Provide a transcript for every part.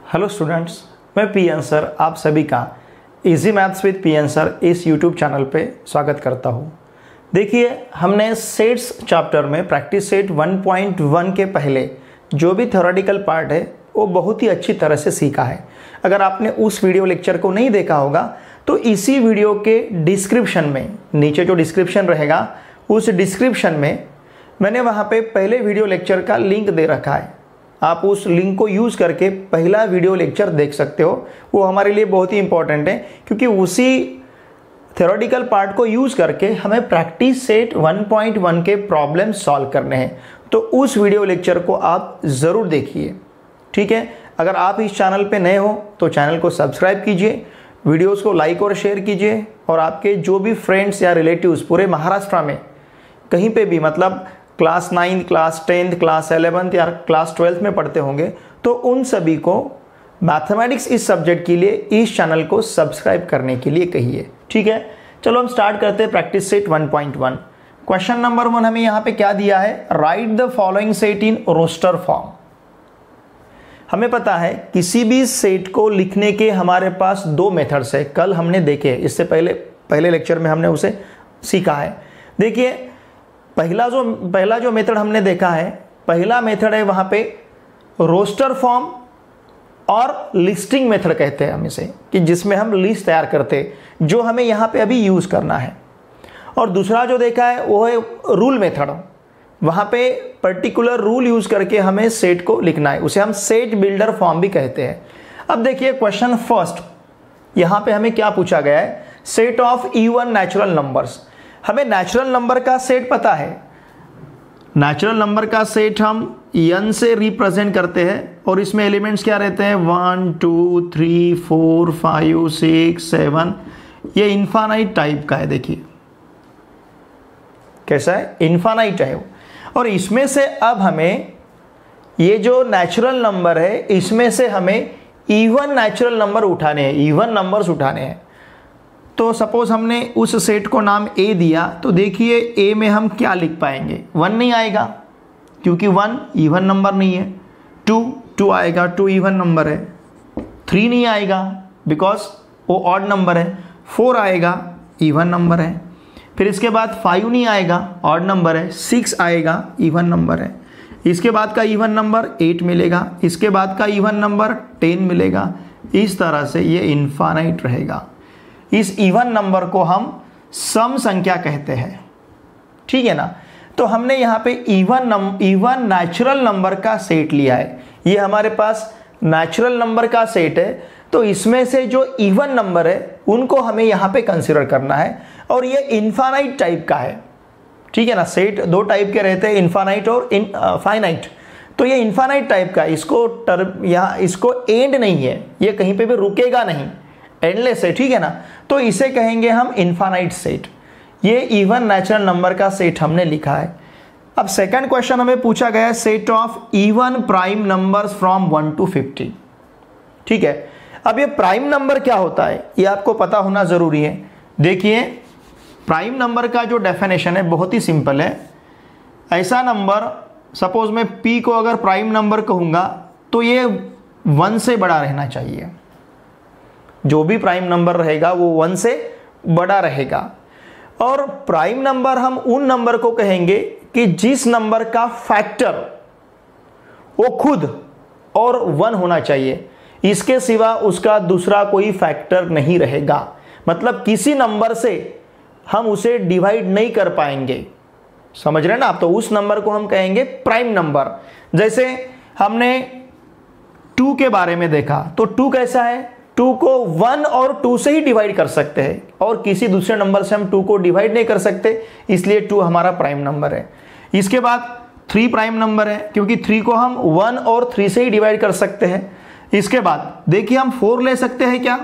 Hello students, मैं P N sir आप सभी का easy maths with P N sir इस यूट्यूब चैनल पे स्वागत करता हूँ। देखिए, हमने सेट्स चैप्टर में प्रैक्टिस सेट 1.1 के पहले जो भी थ्योरेटिकल पार्ट है वो बहुत ही अच्छी तरह से सीखा है। अगर आपने उस वीडियो लेक्चर को नहीं देखा होगा तो इसी वीडियो के डिस्क्रिप्शन में, नीचे जो डिस्क्रिप्शन रहेगा उस डिस्क्रिप्शन में मैंने वहाँ पे पहले वीडियो लेक्चर का लिंक दे रखा है। आप उस लिंक को यूज़ करके पहला वीडियो लेक्चर देख सकते हो। वो हमारे लिए बहुत ही इंपॉर्टेंट है क्योंकि उसी थ्योरेटिकल पार्ट को यूज़ करके हमें प्रैक्टिस सेट 1.1 के प्रॉब्लम सॉल्व करने हैं। तो उस वीडियो लेक्चर को आप ज़रूर देखिए, ठीक है। अगर आप इस चैनल पे नए हो तो चैनल को सब्सक्राइब कीजिए, वीडियोज़ को लाइक और शेयर कीजिए, और आपके जो भी फ्रेंड्स या रिलेटिव्स पूरे महाराष्ट्र में कहीं पे भी, मतलब क्लास 9, क्लास 10, क्लास 11 या क्लास 12 में पढ़ते होंगे, तो उन सभी को मैथमेटिक्स इस सब्जेक्ट के लिए इस चैनल को सब्सक्राइब करने के लिए कहिए, ठीक है। चलो हम स्टार्ट करते हैं प्रैक्टिस सेट 1.1। क्वेश्चन नंबर 1 हमें यहाँ पे क्या दिया है, write the following set in roster form. हमें पता है किसी भी सेट को लिखने के हमारे पास दो मेथड्स है। कल हमने देखे, इससे पहले लेक्चर में हमने उसे सीखा है। देखिए, पहला जो मेथड हमने देखा है, पहला मेथड है वहाँ पे रोस्टर फॉर्म और लिस्टिंग मेथड कहते हैं हम इसे, कि जिसमें हम लिस्ट तैयार करते हैं, जो हमें यहाँ पे अभी यूज़ करना है। और दूसरा जो देखा है वो है रूल मेथड। वहाँ पे पर्टिकुलर रूल यूज़ करके हमें सेट को लिखना है, उसे हम सेट बिल्डर फॉर्म भी कहते हैं। अब देखिए क्वेश्चन फर्स्ट, यहाँ पे हमें क्या पूछा गया है, set of even natural numbers. हमें नेचुरल नंबर का सेट पता है। नेचुरल नंबर का सेट हम n से रिप्रेजेंट करते हैं और इसमें एलिमेंट्स क्या रहते हैं, 1 2 3 4 5 6 7। ये इन्फानाइट टाइप का है। देखिए कैसा है, इन्फानाइट है। और इसमें से अब हमें ये जो नेचुरल नंबर है, इसमें से हमें इवन नेचुरल नंबर उठाने हैं, इवन नंबर्स उठाने हैं। तो सपोज हमने उस सेट को नाम ए दिया, तो देखिए ए में हम क्या लिख पाएंगे, 1 नहीं आएगा क्योंकि 1 इवन नंबर नहीं है। 2 आएगा, 2 इवन नंबर है। 3 नहीं आएगा बिकॉज वो ऑड नंबर है। 4 आएगा, इवन नंबर है। फिर इसके बाद 5 नहीं आएगा, ऑड नंबर है। 6 आएगा, इवन नंबर है। इसके बाद का इवन नंबर 8 मिलेगा। इसके बाद का इवन नंबर 10 मिलेगा। इस तरह से ये इन्फानाइट रहेगा। इस इवन नंबर को हम सम संख्या कहते हैं, ठीक है ना। तो हमने यहाँ पे इवन नेचुरल नंबर का सेट लिया है। ये हमारे पास नेचुरल नंबर का सेट है, तो इसमें से जो इवन नंबर है उनको हमें यहाँ पे कंसिडर करना है। और ये इन्फानाइट टाइप का है, ठीक है ना। सेट दो टाइप के रहते हैं, इन्फानाइट और फाइनाइट। तो ये इन्फानाइट टाइप का, इसको एंड नहीं है, ये कहीं पे भी रुकेगा नहीं, एंडलेस है, ठीक है ना। तो इसे कहेंगे हम इन्फानाइट सेट। ये इवन नेचुरल नंबर का सेट हमने लिखा है। अब सेकंड क्वेश्चन हमें पूछा गया है, set of even prime numbers from 1 to 50, ठीक है। अब ये प्राइम नंबर क्या होता है ये आपको पता होना जरूरी है। देखिए, प्राइम नंबर का जो डेफिनेशन है बहुत ही सिंपल है। ऐसा नंबर, सपोज मैं p को अगर प्राइम नंबर कहूँगा तो ये 1 से बड़ा रहना चाहिए। जो भी प्राइम नंबर रहेगा वो 1 से बड़ा रहेगा। और प्राइम नंबर हम उन नंबर को कहेंगे कि जिस नंबर का फैक्टर वो खुद और 1 होना चाहिए, इसके सिवा उसका दूसरा कोई फैक्टर नहीं रहेगा। मतलब किसी नंबर से हम उसे डिवाइड नहीं कर पाएंगे, समझ रहे हैं ना आप। तो उस नंबर को हम कहेंगे प्राइम नंबर। जैसे हमने 2 के बारे में देखा, तो 2 कैसा है, 2 को 1 और 2 से ही डिवाइड कर सकते हैं, और किसी दूसरे नंबर से हम 2 को डिवाइड नहीं कर सकते, इसलिए 2 हमारा प्राइम नंबर है। इसके बाद 3 प्राइम नंबर है क्योंकि 3 को हम 1 और 3 से ही डिवाइड कर सकते हैं। इसके बाद देखिए हम 4 ले सकते हैं क्या,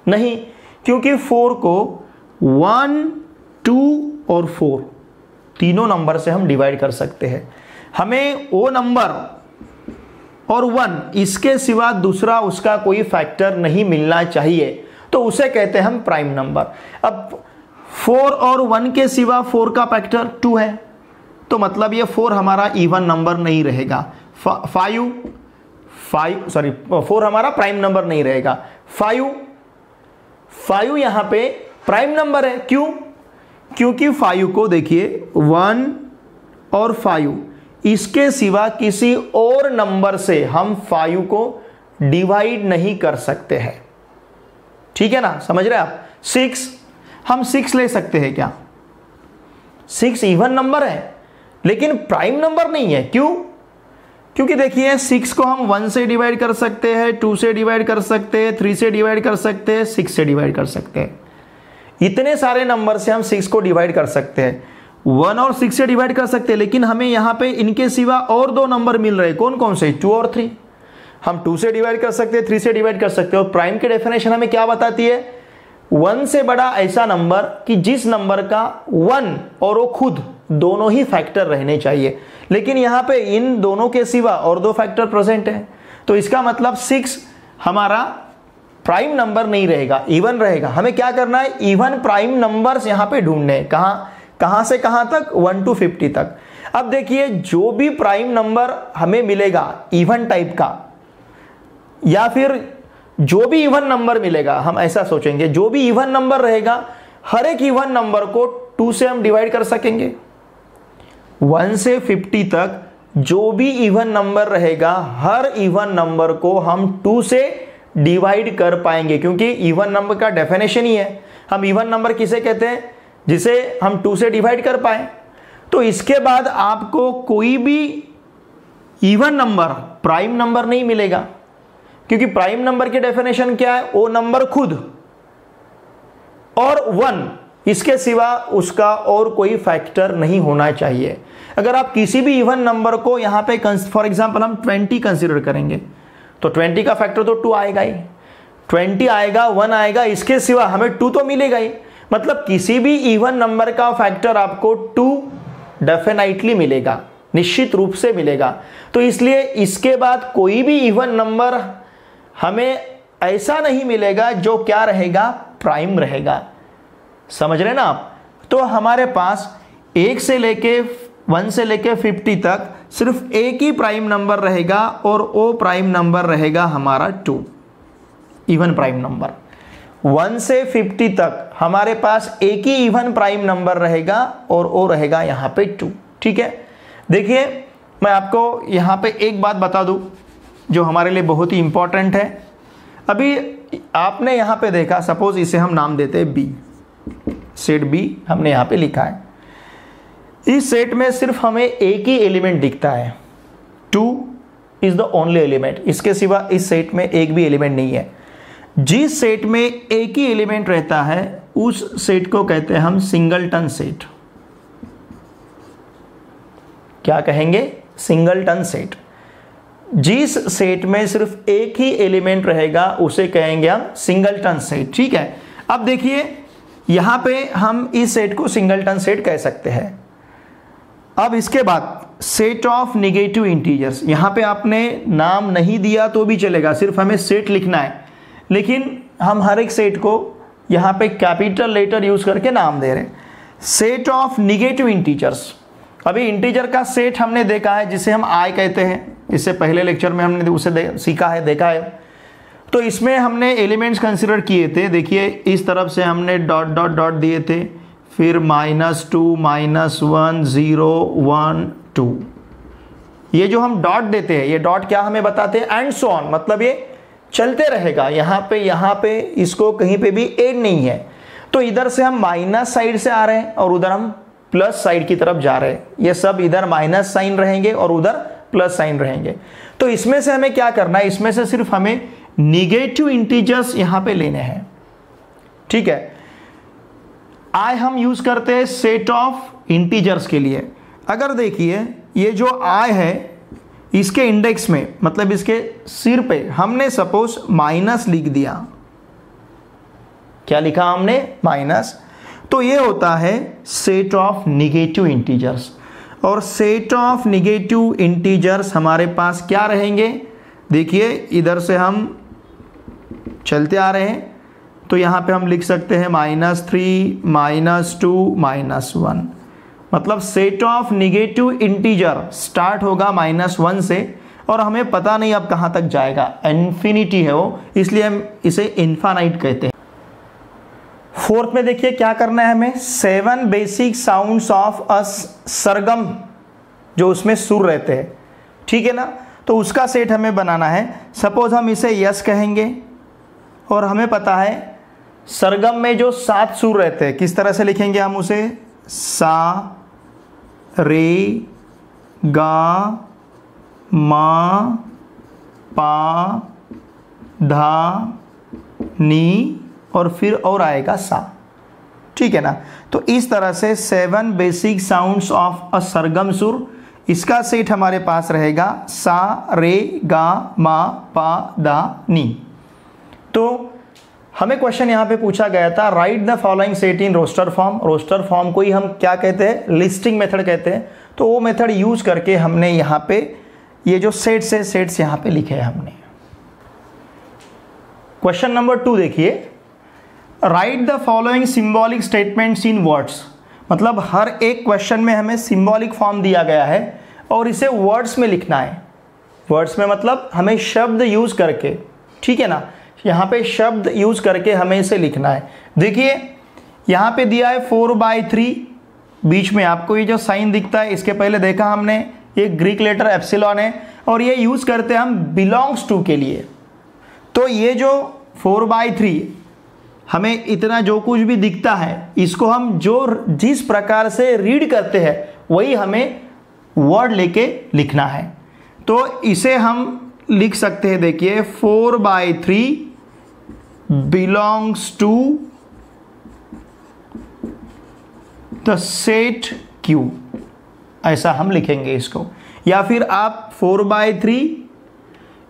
नहीं, क्योंकि 4 को 1 2 और 4 तीनों नंबर से हम डिवाइड कर सकते हैं। हमें वो नंबर और 1 इसके सिवा दूसरा उसका कोई फैक्टर नहीं मिलना चाहिए, तो उसे कहते हैं हम प्राइम नंबर। अब 4 और 1 के सिवा 4 का फैक्टर 2 है, तो मतलब ये 4 हमारा इवन नंबर नहीं रहेगा। 5 4 हमारा प्राइम नंबर नहीं रहेगा। 5 यहां पे प्राइम नंबर है, क्यों? क्योंकि 5 को देखिए 1 और 5 इसके सिवा किसी और नंबर से हम 5 को डिवाइड नहीं कर सकते हैं, ठीक है ना, समझ रहे आप। 6 हम 6 ले सकते हैं क्या? 6 इवन नंबर है लेकिन प्राइम नंबर नहीं है, क्यों? क्योंकि देखिए 6 को हम 1 से डिवाइड कर सकते हैं, 2 से डिवाइड कर सकते हैं, 3 से डिवाइड कर सकते हैं, 6 से डिवाइड कर सकते हैं। इतने सारे नंबर से हम 6 को डिवाइड कर सकते हैं, 1 और 6 से डिवाइड कर सकते हैं, लेकिन हमें यहाँ पे इनके सिवा और 2 नंबर मिल रहे हैं। कौन कौन से? 2 और 3। हम 2 से डिवाइड कर सकते हैं, 3 से डिवाइड कर सकते हैं। और प्राइम की डेफिनेशन हमें क्या बताती है? 1 से बड़ा ऐसा नंबर कि जिस नंबर का 1 और वो खुद दोनों ही फैक्टर रहने चाहिए, लेकिन यहाँ पे इन दोनों के सिवा और 2 फैक्टर प्रेजेंट है। तो इसका मतलब 6 हमारा प्राइम नंबर नहीं रहेगा, इवन रहेगा। हमें क्या करना है? इवन प्राइम नंबर्स यहाँ पे ढूंढने हैं। कहां से कहां तक? 1 to 50 तक। अब देखिए जो भी प्राइम नंबर हमें मिलेगा इवन टाइप का, या फिर जो भी इवन नंबर मिलेगा, हम ऐसा सोचेंगे जो भी इवन नंबर रहेगा हर एक इवन नंबर को 2 से हम डिवाइड कर सकेंगे। 1 से 50 तक जो भी इवन नंबर रहेगा हर इवन नंबर को हम 2 से डिवाइड कर पाएंगे, क्योंकि इवन नंबर का डेफिनेशन ही है। हम इवन नंबर किसे कहते हैं? जिसे हम 2 से डिवाइड कर पाए। तो इसके बाद आपको कोई भी इवन नंबर प्राइम नंबर नहीं मिलेगा, क्योंकि प्राइम नंबर की डेफिनेशन क्या है? वो नंबर खुद और 1, इसके सिवा उसका और कोई फैक्टर नहीं होना चाहिए। अगर आप किसी भी इवन नंबर को यहां पे फॉर एग्जांपल हम 20 कंसीडर करेंगे, तो 20 का फैक्टर तो 2 आएगा ही, 20 आएगा, 1 आएगा, इसके सिवा हमें 2 तो मिलेगा ही। मतलब किसी भी इवन नंबर का फैक्टर आपको 2 डेफिनेटली मिलेगा, निश्चित रूप से मिलेगा। तो इसलिए इसके बाद कोई भी इवन नंबर हमें ऐसा नहीं मिलेगा जो क्या रहेगा? प्राइम रहेगा। समझ रहे ना आप? तो हमारे पास 1 से लेके 50 तक सिर्फ एक ही प्राइम नंबर रहेगा, और वो प्राइम नंबर रहेगा हमारा 2, इवन प्राइम नंबर। 1 से 50 तक हमारे पास एक ही इवन प्राइम नंबर रहेगा, और वो रहेगा यहाँ पे 2, ठीक है। देखिए मैं आपको यहाँ पे एक बात बता दूँ जो हमारे लिए बहुत ही इंपॉर्टेंट है। अभी आपने यहाँ पे देखा, सपोज इसे हम नाम देते हैं बी, सेट बी हमने यहाँ पे लिखा है। इस सेट में सिर्फ हमें एक ही एलिमेंट दिखता है, 2 इज द ओनली एलिमेंट, इसके सिवा इस सेट में एक भी एलिमेंट नहीं है। जिस सेट में एक ही एलिमेंट रहता है उस सेट को कहते हैं हम सिंगलटन सेट। क्या कहेंगे? Singleton set. जिस सेट में सिर्फ एक ही एलिमेंट रहेगा उसे कहेंगे हम सिंगलटन सेट, ठीक है। अब देखिए यहां पे हम इस सेट को सिंगलटन सेट कह सकते हैं। अब इसके बाद सेट ऑफ नेगेटिव इंटीजर्स, यहां पे आपने नाम नहीं दिया तो भी चलेगा, सिर्फ हमें सेट लिखना है, लेकिन हम हर एक सेट को यहां पे कैपिटल लेटर यूज करके नाम दे रहे हैं। सेट ऑफ नेगेटिव इंटीजर्स, अभी इंटीजर का सेट हमने देखा है जिसे हम आई कहते हैं, इससे पहले लेक्चर में हमने उसे सीखा है, देखा है। तो इसमें हमने एलिमेंट्स कंसिडर किए थे। देखिए इस तरफ से हमने डॉट डॉट डॉट दिए थे, फिर -2, -1, 0, 1, 2। ये जो हम डॉट देते हैं, ये डॉट क्या हमें बताते हैं? एंड सो ऑन, मतलब ये चलते रहेगा। यहाँ पे इसको कहीं पे भी एड नहीं है। तो इधर से हम माइनस साइड से आ रहे हैं और उधर हम प्लस साइड की तरफ जा रहे हैं। ये सब इधर माइनस साइन रहेंगे और उधर प्लस साइन रहेंगे। तो इसमें से हमें क्या करना है? इसमें से सिर्फ हमें निगेटिव इंटीजर्स यहां पे लेने हैं, ठीक है। आई हम यूज करते हैं सेट ऑफ इंटीजर्स के लिए। अगर देखिए ये जो आई है इसके इंडेक्स में, मतलब इसके सिर पे हमने सपोज माइनस लिख दिया। क्या लिखा हमने? माइनस। तो ये होता है सेट ऑफ निगेटिव इंटीजर्स। और सेट ऑफ निगेटिव इंटीजर्स हमारे पास क्या रहेंगे? देखिए इधर से हम चलते आ रहे हैं, तो यहाँ पे हम लिख सकते हैं -3, -2, -1। मतलब set of negative integer start होगा -1 से और हमें पता नहीं अब कहाँ तक जाएगा, इन्फिनिटी है वो, इसलिए हम इसे इन्फानाइट कहते हैं। फोर्थ में देखिए क्या करना है हमें, 7 बेसिक साउंड्स ऑफ अ सरगम, जो उसमें सुर रहते हैं, ठीक है ना, तो उसका सेट हमें बनाना है। सपोज हम इसे यस कहेंगे और हमें पता है सरगम में जो 7 सुर रहते हैं, किस तरह से लिखेंगे हम उसे, सा रे गा मा पा धा नी और फिर और आएगा सा, ठीक है ना। तो इस तरह से 7 बेसिक साउंड्स ऑफ अ सरगम सुर, इसका सेट हमारे पास रहेगा सा रे गा मा पा धा नी। तो हमें क्वेश्चन यहाँ पे पूछा गया था, write the following set in roster form. Roster form को ही हम क्या कहते हैं, लिस्टिंग मेथड कहते हैं। तो वो मेथड यूज करके हमने यहाँ पे ये जो सेट्स है, सेट्स यहाँ पे लिखे हैं हमने। क्वेश्चन नंबर 2 देखिए, right the following symbolic statements in words. मतलब हर एक क्वेश्चन में हमें सिंबॉलिक फॉर्म दिया गया है और इसे वर्ड्स में लिखना है। वर्ड्स में मतलब हमें शब्द यूज करके, ठीक है ना, यहाँ पे शब्द यूज करके हमें इसे लिखना है। देखिए यहाँ पे दिया है 4/3, बीच में आपको ये जो साइन दिखता है, इसके पहले देखा हमने, ये ग्रीक लेटर एप्सिलॉन है और ये यूज करते हैं हम बिलोंग्स टू के लिए। तो ये जो 4/3 हमें इतना जो कुछ भी दिखता है, इसको हम जो जिस प्रकार से रीड करते हैं वही हमें वर्ड लेके लिखना है। तो इसे हम लिख सकते हैं, देखिए 4/3 belongs to the set Q, ऐसा हम लिखेंगे इसको। या फिर आप 4/3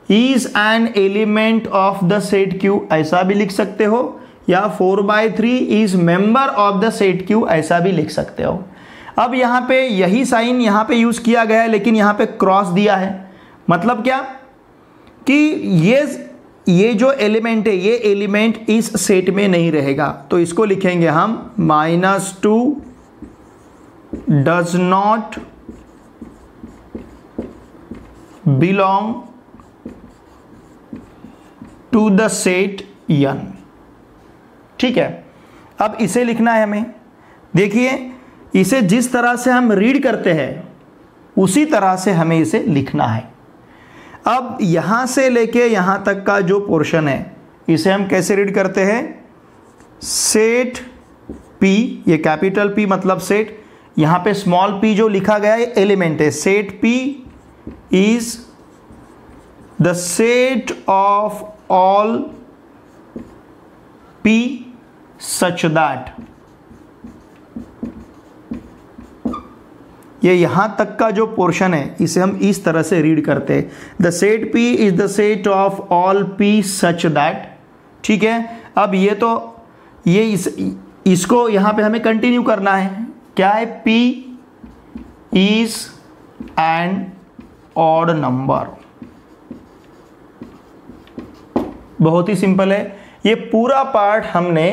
is an element of the set Q, ऐसा भी लिख सकते हो, या 4/3 is member of the set Q, ऐसा भी लिख सकते हो। अब यहाँ पे यही साइन यहाँ पे यूज किया गया है, लेकिन यहाँ पे क्रॉस दिया है। मतलब क्या कि ये जो एलिमेंट है, ये एलिमेंट इस सेट में नहीं रहेगा, तो इसको लिखेंगे हम -2 does not belong to the set n, ठीक है। अब इसे लिखना है हमें। देखिए इसे जिस तरह से हम रीड करते हैं उसी तरह से हमें इसे लिखना है। अब यहां से लेके यहां तक का जो पोर्शन है, इसे हम कैसे रीड करते हैं, सेट P, ये कैपिटल P मतलब सेट, यहां पे स्मॉल p जो लिखा गया है एलिमेंट है। Set P is the set of all P such that, ये यहां तक का जो पोर्शन है इसे हम इस तरह से रीड करते हैं, the set P is the set of all P such that, ठीक है। अब ये तो ये इसको यहां पे हमें कंटिन्यू करना है। क्या है, P is an odd number. बहुत ही सिंपल है। ये पूरा पार्ट हमने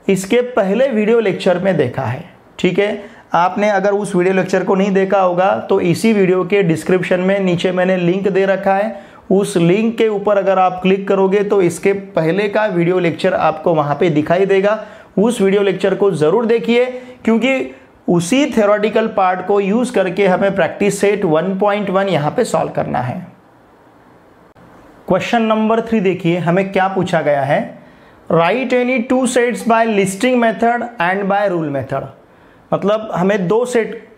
इसके पहले वीडियो लेक्चर में देखा है, ठीक है। आपने अगर उस वीडियो लेक्चर को नहीं देखा होगा तो इसी वीडियो के डिस्क्रिप्शन में नीचे मैंने लिंक दे रखा है, उस लिंक के ऊपर अगर आप क्लिक करोगे तो इसके पहले का वीडियो लेक्चर आपको वहां पे दिखाई देगा। उस वीडियो लेक्चर को जरूर देखिए, क्योंकि उसी थ्योरेटिकल पार्ट को यूज करके हमें प्रैक्टिस सेट 1.1 यहां पे सॉल्व करना है। क्वेश्चन नंबर 3 देखिए, हमें क्या पूछा गया है, write any 2 sets by listing method and by rule method. मतलब हमें 2 सेट,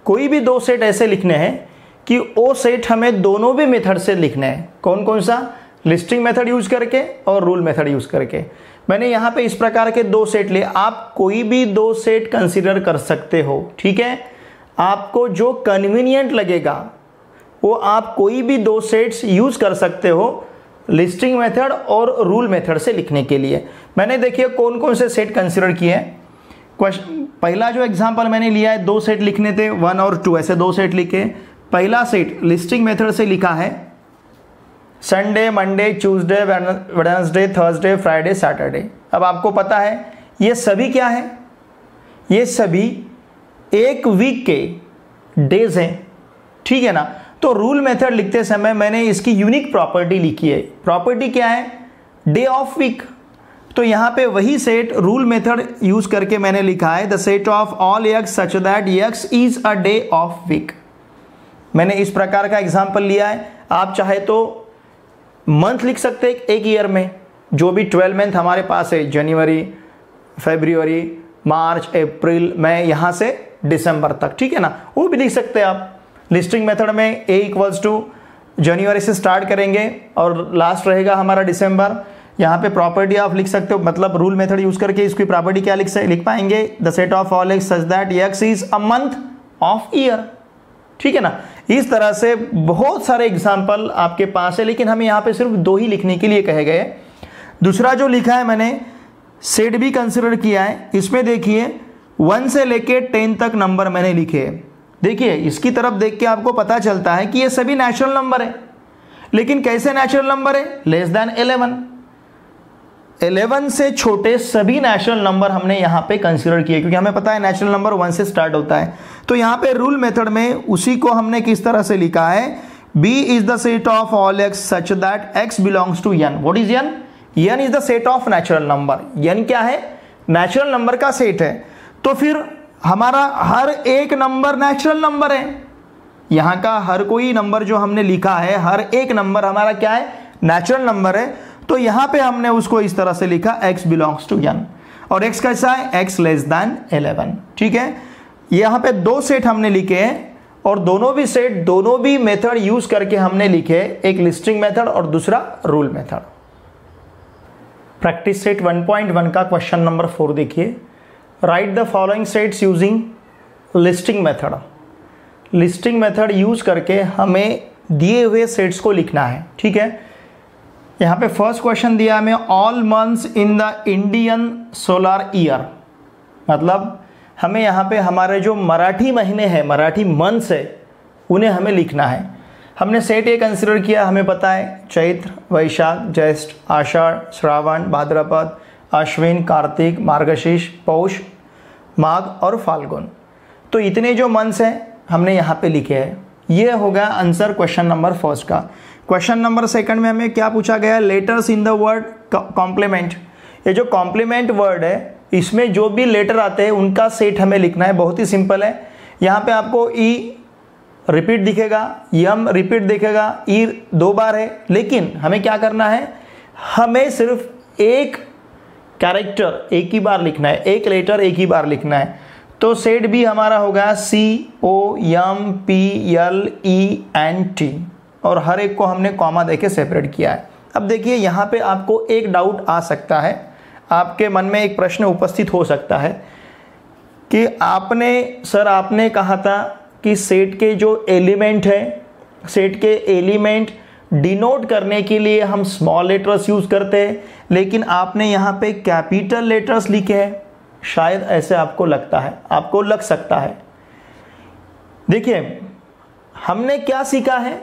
कोई भी 2 सेट ऐसे लिखने हैं कि वो सेट हमें दोनों भी मेथड से लिखने हैं। कौन कौन सा, लिस्टिंग मेथड यूज करके और रूल मेथड यूज करके। मैंने यहाँ पे इस प्रकार के 2 सेट लिए, आप कोई भी 2 सेट कंसीडर कर सकते हो, ठीक है। आपको जो कन्वीनियंट लगेगा वो आप कोई भी 2 सेट्स यूज कर सकते हो लिस्टिंग मेथड और रूल मेथड से लिखने के लिए। मैंने देखिए कौन कौन से सेट कंसीडर किए हैं। पहला जो एग्जांपल मैंने लिया है, 2 सेट लिखने थे, 1 और 2, ऐसे 2 सेट लिखे। पहला सेट लिस्टिंग मेथड से लिखा है Sunday, Monday, Tuesday, Wednesday, Thursday, Friday, Saturday. अब आपको पता है ये सभी क्या है, ये सभी एक वीक के डेज हैं, ठीक है ना। तो रूल मेथड लिखते समय मैंने इसकी यूनिक प्रॉपर्टी लिखी है। प्रॉपर्टी क्या है? Day of week. तो यहाँ पे वही सेट रूल मेथड यूज करके मैंने लिखा है the set of all x such that x is a day of week. मैंने इस प्रकार का एग्जाम्पल लिया है। आप चाहे तो मंथ लिख सकते हैं एक ईयर में, जो भी 12 मंथ हमारे पास है, जनवरी, फरवरी, मार्च, अप्रैल, मई, यहाँ से दिसंबर तक, ठीक है ना, वो भी लिख सकते हैं आप। लिस्टिंग मेथड में a इक्वल्स टू जनवरी से स्टार्ट करेंगे और लास्ट रहेगा हमारा दिसंबर। यहाँ पे प्रॉपर्टी आप लिख सकते हो, मतलब रूल मेथड यूज करके इसकी प्रॉपर्टी क्या लिख पाएंगे? The set of all x such that x is a month of year, ठीक है ना। इस तरह से बहुत सारे एग्जाम्पल आपके पास है, लेकिन हमें यहाँ पे सिर्फ 2 ही लिखने के लिए कहे गए। दूसरा जो लिखा है मैंने सेट भी कंसिडर किया है। इसमें देखिए 1 से लेके 10 तक नंबर मैंने लिखे हैं। देखिए इसकी तरफ देख के आपको पता चलता है कि ये सभी नेचुरल नंबर है, लेकिन कैसे नेचुरल नंबर है? लेस देन 11 से छोटे सभी नेचुरल नंबर हमने यहाँ पे कंसीडर किए, क्योंकि हमें पता है नेचुरल नंबर 1 से स्टार्ट होता है। तो यहाँ पे रूल मेथड में उसी को हमने किस तरह से लिखा है? B is the set of all x such that x belongs to n। What is n? n is the set of natural number. n क्या है? नेचुरल नंबर का सेट है। तो फिर हमारा हर एक नंबर नेचुरल नंबर है। यहाँ का हर कोई नंबर जो हमने लिखा है, हर एक नंबर हमारा क्या है? नेचुरल नंबर है। तो यहाँ पे हमने उसको इस तरह से लिखा x बिलोंग्स टू n, और x कैसा है? x लेस दैन 11, ठीक है। यहाँ पे 2 सेट हमने लिखे हैं, और दोनों भी मेथड यूज करके हमने लिखे, एक लिस्टिंग मेथड और दूसरा रूल मेथड। प्रैक्टिस सेट 1.1 का क्वेश्चन नंबर 4 देखिए। Right the following sets using listing method. Listing method use करके हमें दिए हुए सेट्स को लिखना है, ठीक है। यहाँ पे फर्स्ट क्वेश्चन दिया हमें all months in the Indian solar year, मतलब हमें यहाँ पे हमारे जो मराठी महीने हैं, मराठी मंथ्स है, उन्हें हमें लिखना है। हमने सेट ए कंसिडर किया, हमें पता है चैत्र, वैशाख, ज्येष्ठ, आषाढ़, श्रावण, भाद्रपद, अश्विन, कार्तिक, मार्गशीर्ष, पौष, माघ और फाल्गुन। तो इतने जो मंथ्स हैं हमने यहाँ पे लिखे हैं। ये होगा आंसर क्वेश्चन नंबर फर्स्ट का। क्वेश्चन नंबर सेकंड में हमें क्या पूछा गया? Letters in the word complement. ये जो कॉम्प्लीमेंट वर्ड है, इसमें जो भी लेटर आते हैं उनका सेट हमें लिखना है। बहुत ही सिंपल है। यहाँ पे आपको ई रिपीट दिखेगा, यम रिपीट दिखेगा, ई 2 बार है, लेकिन हमें क्या करना है? हमें सिर्फ एक कैरेक्टर एक ही बार लिखना है, एक लेटर एक ही बार लिखना है। तो सेट भी हमारा होगा COMPLENT, और हर एक को हमने कॉमा देके सेपरेट किया है। अब देखिए यहाँ पे आपको एक डाउट आ सकता है, आपके मन में एक प्रश्न उपस्थित हो सकता है कि आपने कहा था कि सेट के जो एलिमेंट है, सेट के एलिमेंट डिनोट करने के लिए हम स्मॉल लेटर्स यूज करते हैं, लेकिन आपने यहाँ पे कैपिटल लेटर्स लिखे हैं। शायद ऐसे आपको लगता है, आपको लग सकता है। देखिए हमने क्या सीखा है?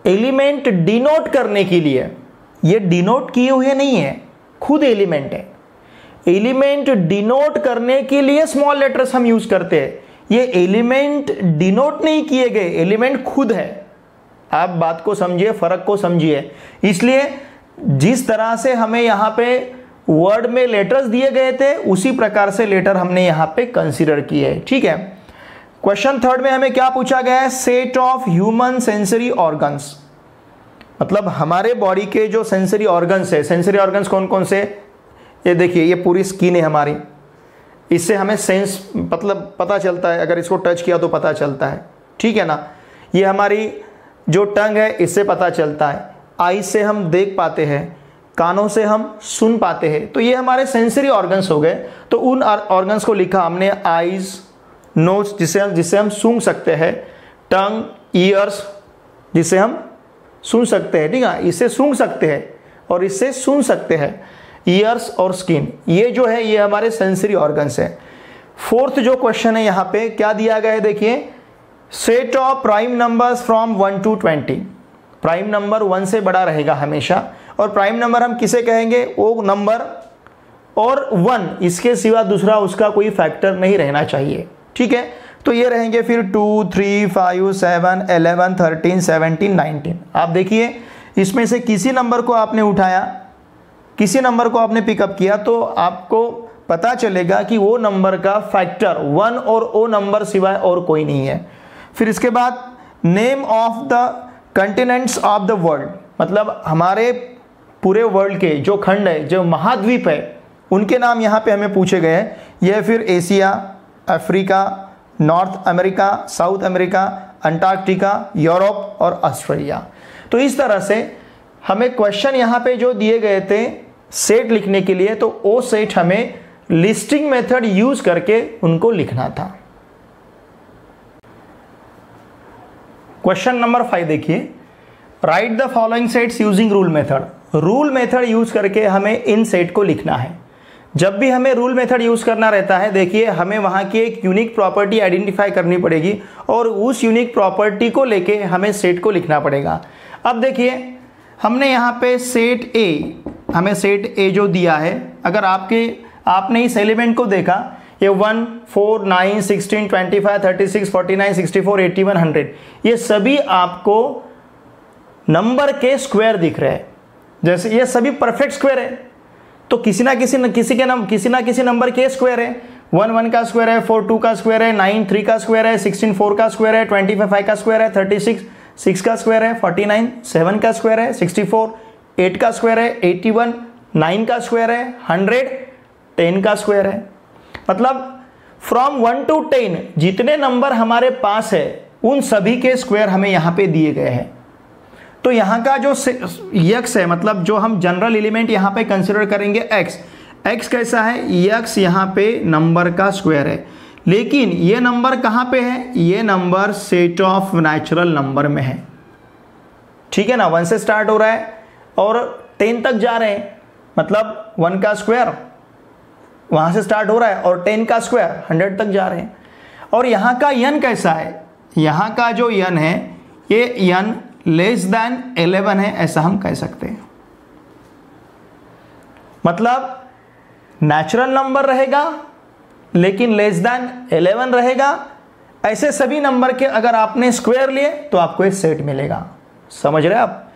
एलिमेंट डिनोट करने के लिए, ये डिनोट किए हुए नहीं है, खुद एलिमेंट है। एलिमेंट डिनोट करने के लिए स्मॉल लेटर्स हम यूज करते हैं। ये एलिमेंट डिनोट नहीं किए गए, एलिमेंट खुद है। आप बात को समझिए, फर्क को समझिए। इसलिए जिस तरह से हमें यहाँ पे वर्ड में लेटर्स दिए गए थे, उसी प्रकार से लेटर हमने यहाँ पे कंसीडर किए, ठीक है। क्वेश्चन थर्ड में हमें क्या पूछा गया है? Set of human sensory organs, मतलब हमारे बॉडी के जो सेंसरी ऑर्गन्स है। सेंसरी ऑर्गन्स कौन कौन से? ये देखिए, ये पूरी स्किन है हमारी, इससे हमें सेंस मतलब पता चलता है, अगर इसको टच किया तो पता चलता है, ठीक है ना। ये हमारी जो टंग है, इससे पता चलता है। आई से हम देख पाते हैं, कानों से हम सुन पाते हैं। तो ये हमारे सेंसरी ऑर्गन्स हो गए। तो उन ऑर्गन्स को लिखा हमने, आईज, नोज जिसे हम सूंघ सकते हैं, टंग, ईयर्स जिसे हम सुन सकते हैं, ठीक है, इससे सूंघ सकते हैं और इससे सुन सकते हैं, ईयर्स और स्किन, ये जो है ये हमारे सेंसरी ऑर्गन्स है। फोर्थ जो क्वेश्चन है यहाँ पे क्या दिया गया है? देखिए, set of prime numbers from 1 to 20। Prime number 1 से बड़ा रहेगा हमेशा, और प्राइम नंबर हम किसे कहेंगे? वो नंबर और 1, इसके सिवा दूसरा उसका कोई फैक्टर नहीं रहना चाहिए, ठीक है। तो ये रहेंगे फिर 2, 3, 5, 7, 11, 13, 17, 19। आप देखिए इसमें से किसी नंबर को आपने उठाया, किसी नंबर को आपने पिकअप किया तो आपको पता चलेगा कि वो नंबर का फैक्टर 1 और ओ नंबर सिवाय और कोई नहीं है। फिर इसके बाद name of the continents of the world, मतलब हमारे पूरे वर्ल्ड के जो खंड है, जो महाद्वीप है, उनके नाम यहाँ पे हमें पूछे गए हैं। यह फिर Asia, Africa, north America, south America, Antarctica, Europe और ऑस्ट्रेलिया। तो इस तरह से हमें क्वेश्चन यहाँ पे जो दिए गए थे सेट लिखने के लिए, तो वो सेट हमें लिस्टिंग मेथड यूज करके उनको लिखना था। क्वेश्चन नंबर 5 देखिए, right the following sets using rule method. Rule method use करके हमें इन सेट को लिखना है। जब भी हमें रूल मेथड यूज करना रहता है, देखिए हमें वहां की एक यूनिक प्रॉपर्टी आइडेंटिफाई करनी पड़ेगी और उस यूनिक प्रॉपर्टी को लेके हमें सेट को लिखना पड़ेगा। अब देखिए हमने यहाँ पे सेट ए, हमें सेट ए जो दिया है, अगर आपने इस एलिमेंट को देखा, ये 1, 4, 9, 16, 25, 36, 49, 64, 81, 100, ये सभी आपको नंबर के स्क्वायर दिख रहे हैं। जैसे ये सभी परफेक्ट स्क्वायर है, तो किसी ना किसी नंबर के स्क्वायर है। 1 1 का स्क्वायर है, 4 2 का स्क्वायर है, 9 3 का स्क्वायर है, 16 4 का स्क्वायर है, 25 5 का स्क्वायर है, 36 6 का स्क्वायर है, 49 7 का स्क्वायर है, 64 8 का स्क्वायर है, 81 9 का स्क्वायर है, 100 10 का स्क्वायर है। मतलब फ्रॉम 1 to 10 जितने नंबर हमारे पास है उन सभी के स्क्वायर हमें यहाँ पे दिए गए हैं। तो यहाँ का जो x है, मतलब जो हम जनरल एलिमेंट यहाँ पे कंसिडर करेंगे x कैसा है, x यहाँ पे नंबर का स्क्वायर है, लेकिन ये नंबर कहाँ पे है, ये number set of natural number में है। ठीक है ना, 1 से स्टार्ट हो रहा है और 10 तक जा रहे हैं, मतलब 1 का स्क्वायर वहां से स्टार्ट हो रहा है और 10 का स्क्वायर 100 तक जा रहे हैं। और यहाँ का n कैसा है, यहाँ का जो n है ये n लेस देन 11 है, ऐसा हम कह सकते हैं। मतलब नेचुरल नंबर रहेगा लेकिन लेस देन 11 रहेगा। ऐसे सभी नंबर के अगर आपने स्क्वायर लिए तो आपको एक सेट मिलेगा। समझ रहे आप?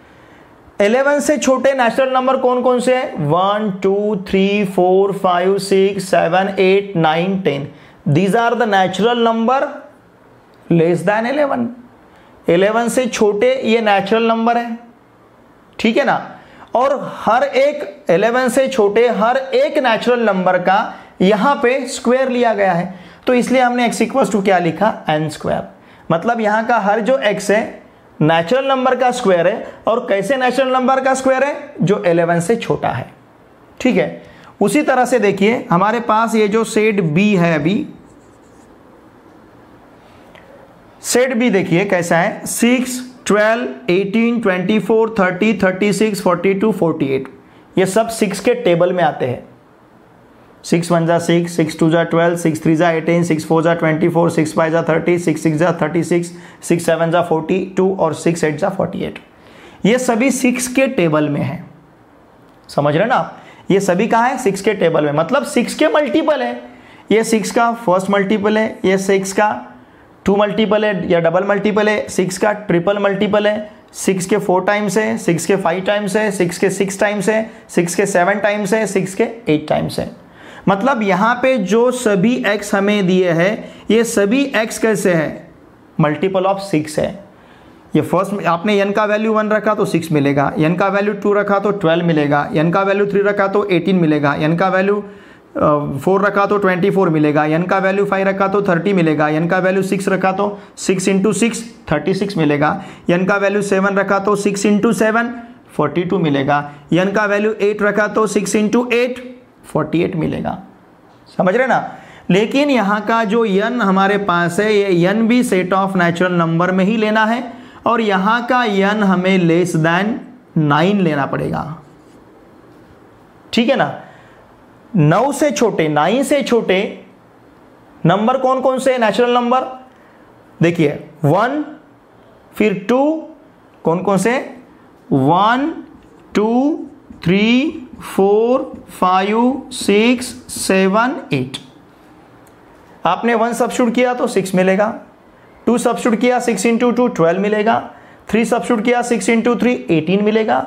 11 से छोटे नेचुरल नंबर कौन कौन से हैं? 1 2 3 4 5 6 7 8 9 10। These are the natural number less than 11। 11 से छोटे ये नेचुरल नंबर है, ठीक है ना। और हर एक 11 से छोटे हर एक नेचुरल नंबर का यहां पे स्क्वायर लिया गया है, तो इसलिए हमने x इक्वल्स टू क्या लिखा, n स्क्वायर। मतलब यहां का हर जो x है नेचुरल नंबर का स्क्वायर है। और कैसे नेचुरल नंबर का स्क्वायर है? जो 11 से छोटा है, ठीक है। उसी तरह से देखिए हमारे पास ये जो सेट b है, अभी सेट बी देखिए कैसा है, 6 12 18 24 30 36 42 48, ये सब 6 के टेबल में आते हैं। 6 1 जा 6, 6 2 जा 12, 6 3 जा 18, 6 4 जा 24, 6 5 जा 30, 6 6 जा 36, 6 7 जा 42 और 6 8 जा 48। ये सभी 6 के टेबल में है। समझ रहे ना आप? ये सभी कहाँ है? 6 के टेबल में, मतलब 6 के मल्टीपल है। ये 6 का फर्स्ट मल्टीपल है, ये 6 का 2 मल्टीपल है या डबल मल्टीपल है, 6 का ट्रिपल मल्टीपल है, 6 के 4 टाइम्स है, 6 के 5 टाइम्स है, 6 के 6 टाइम्स है, 6 के 7 टाइम्स है, 6 के 8 टाइम्स है। मतलब यहाँ पे जो सभी x हमें दिए हैं ये सभी x कैसे है? मल्टीपल ऑफ 6 है। ये फर्स्ट आपने n का वैल्यू 1 रखा तो 6 मिलेगा, n का वैल्यू 2 रखा तो 12 मिलेगा, n का वैल्यू 3 रखा तो 18 मिलेगा, n का वैल्यू 4 रखा तो 24 मिलेगा, n का वैल्यू 5 रखा तो 30 मिलेगा, n का वैल्यू 6 रखा तो 6 इंटू 6 36 मिलेगा, n का वैल्यू 7 रखा तो 6 इंटू 7 42 मिलेगा, n का वैल्यू 8 रखा तो 6 इंटू 8 48 मिलेगा। समझ रहे ना? लेकिन यहाँ का जो n हमारे पास है ये n भी सेट ऑफ नेचुरल नंबर में ही लेना है और यहाँ का n हमें लेस देन 9 लेना पड़ेगा, ठीक है ना। 9 से छोटे 9 से छोटे नंबर कौन कौन से नेचुरल नंबर? देखिए 1 फिर 2 कौन कौन से? 1 2 3 4 5 6 7 8। आपने 1 सब्स्टिट्यूट किया तो 6 मिलेगा, 2 सब्स्टिट्यूट किया 6 इंटू 2 12 मिलेगा, 3 सब्स्टिट्यूट किया 6 इंटू 3 18 मिलेगा,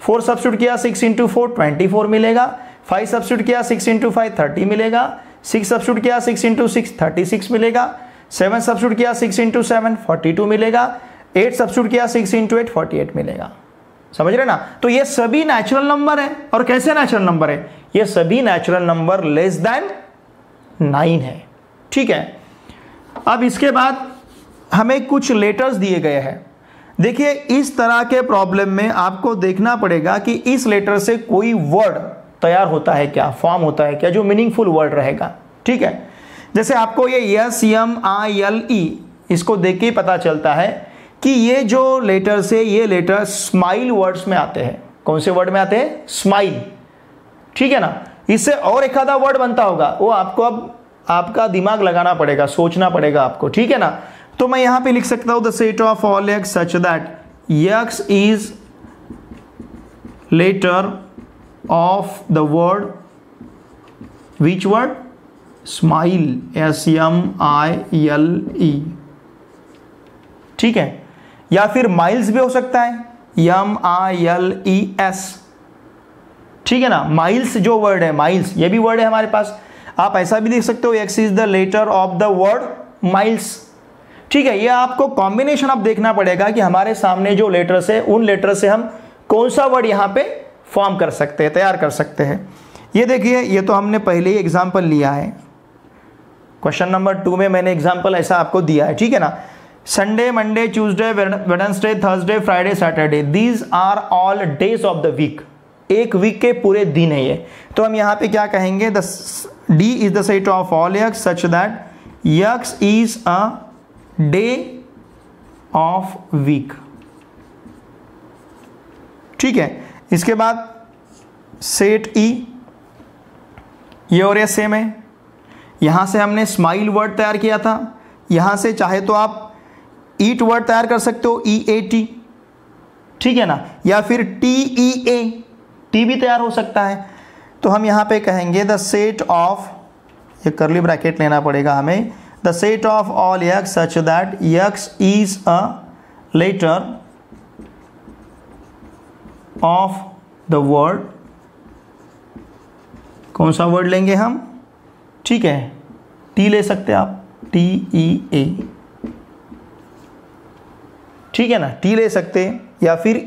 4 सब्स्टिट्यूट किया 6 इंटू 4 24 मिलेगा, 5 सब्स्टिट्यूट किया 6 इंटू 5 30 मिलेगा, 6 सब्स्टिट्यूट किया 6 इंटू 6 36 मिलेगा, 7 सब्स्टिट्यूट किया 6 इंटू 7 42 मिलेगा, 8 सब्स्टिट्यूट किया 6 इंटू 8 48 मिलेगा। समझ रहे ना? तो ये सभी नेचुरल नंबर है। और कैसे नेचुरल नंबर है? ये सभी नेचुरल नंबर लेस देन 9 है। ठीक है, अब इसके बाद हमें कुछ लेटर्स दिए गए हैं। देखिए, इस तरह के प्रॉब्लम में आपको देखना पड़ेगा कि इस लेटर से कोई वर्ड तैयार होता है क्या, फॉर्म होता है क्या, जो मीनिंगफुल वर्ड रहेगा। ठीक है, जैसे आपको ये SMILE इसको देख के पता चलता है कि ये जो लेटर्स है, ये लेटर स्माइल वर्ड्स में आते हैं। कौन से वर्ड में आते हैं? स्माइल। ठीक है ना? इससे और एक आधा वर्ड बनता होगा, वो आपको अब आपका दिमाग लगाना पड़ेगा, सोचना पड़ेगा आपको। ठीक है ना? तो मैं यहां पे लिख सकता हूं the set of all x such that x is letter of the word, which word? Smile, SMILE। ठीक है, या फिर माइल्स भी हो सकता है, MILES। ठीक है ना? माइल्स जो वर्ड है, माइल्स ये भी वर्ड है हमारे पास। आप ऐसा भी लिख सकते हो x is the letter of the word miles. ठीक है, ये आपको कॉम्बिनेशन अब देखना पड़ेगा कि हमारे सामने जो लेटर्स है, उन लेटर से हम कौन सा वर्ड यहां पे फॉर्म कर सकते हैं, तैयार कर सकते हैं। ये देखिए, ये तो हमने पहले ही एग्जाम्पल लिया है। क्वेश्चन नंबर 2 में मैंने एग्जाम्पल ऐसा आपको दिया है। ठीक है ना? Sunday, Monday, Tuesday, Wednesday, Thursday, Friday, Saturday, these are all days of the week. एक वीक के पूरे दिन है ये। तो हम यहाँ पे क्या कहेंगे? D is the set of all x such that x is a day of week. ठीक है, इसके बाद सेट E, ये और ये सेम है। यहां से हमने स्माइल वर्ड तैयार किया था, यहां से चाहे तो आप ईट वर्ड तैयार कर सकते हो, EAT। ठीक है ना? या फिर TEA, टी भी तैयार हो सकता है। तो हम यहां पे कहेंगे द सेट ऑफ, ये करली ब्रैकेट लेना पड़ेगा हमें, the set of all x such that x is a letter of the word. कौन सा वर्ड लेंगे हम? ठीक है, टी ले सकते हैं आप, TEA। ठीक है ना? टी ले सकते, या फिर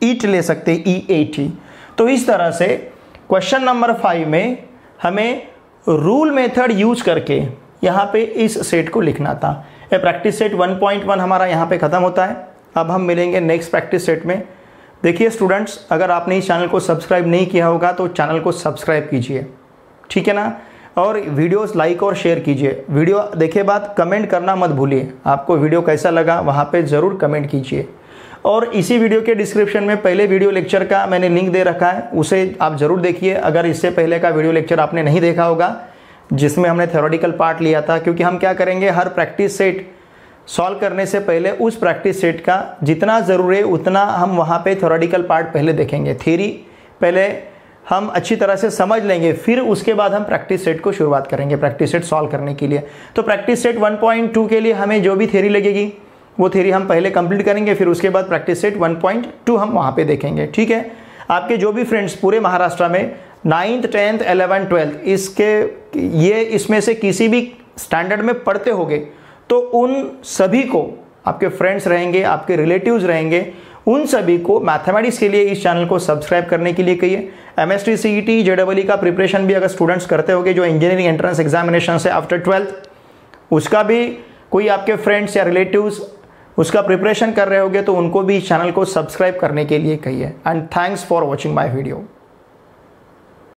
ईट ले सकते, EAT। तो इस तरह से क्वेश्चन नंबर 5 में हमें रूल मेथड यूज करके यहाँ पे इस सेट को लिखना था। ये प्रैक्टिस सेट 1.1 हमारा यहाँ पे ख़त्म होता है। अब हम मिलेंगे नेक्स्ट प्रैक्टिस सेट में। देखिए स्टूडेंट्स, अगर आपने इस चैनल को सब्सक्राइब नहीं किया होगा तो चैनल को सब्सक्राइब कीजिए। ठीक है ना? और वीडियोस लाइक और शेयर कीजिए। वीडियो देखे बाद कमेंट करना मत भूलिए। आपको वीडियो कैसा लगा वहाँ पे ज़रूर कमेंट कीजिए। और इसी वीडियो के डिस्क्रिप्शन में पहले वीडियो लेक्चर का मैंने लिंक दे रखा है, उसे आप ज़रूर देखिए अगर इससे पहले का वीडियो लेक्चर आपने नहीं देखा होगा, जिसमें हमने थ्योरेटिकल पार्ट लिया था। क्योंकि हम क्या करेंगे, हर प्रैक्टिस सेट सॉल्व करने से पहले उस प्रैक्टिस सेट का जितना ज़रूर है उतना हम वहाँ पे थ्योरेटिकल पार्ट पहले देखेंगे। थ्योरी पहले हम अच्छी तरह से समझ लेंगे, फिर उसके बाद हम प्रैक्टिस सेट को शुरुआत करेंगे प्रैक्टिस सेट सॉल्व करने के लिए। तो प्रैक्टिस सेट 1.2 के लिए हमें जो भी थ्योरी लगेगी वो थ्योरी हम पहले कंप्लीट करेंगे, फिर उसके बाद प्रैक्टिस सेट 1.2 हम वहाँ पे देखेंगे। ठीक है? आपके जो भी फ्रेंड्स पूरे महाराष्ट्र में 9th 10th 11th 12th इसमें से किसी भी स्टैंडर्ड में पढ़ते होंगे, तो उन सभी को, आपके फ्रेंड्स रहेंगे, आपके रिलेटिव्स रहेंगे, उन सभी को मैथमेटिक्स के लिए इस चैनल को सब्सक्राइब करने के लिए कहिए। MST CET JEE का प्रिपरेशन भी अगर स्टूडेंट्स करते होंगे, जो इंजीनियरिंग एंट्रेंस एग्जामिनेशन से आफ्टर 12th, उसका भी कोई आपके फ्रेंड्स या रिलेटिव्स उसका प्रिपरेशन कर रहे होंगे, तो उनको भी इस चैनल को सब्सक्राइब करने के लिए कहिए। And thanks for watching my video.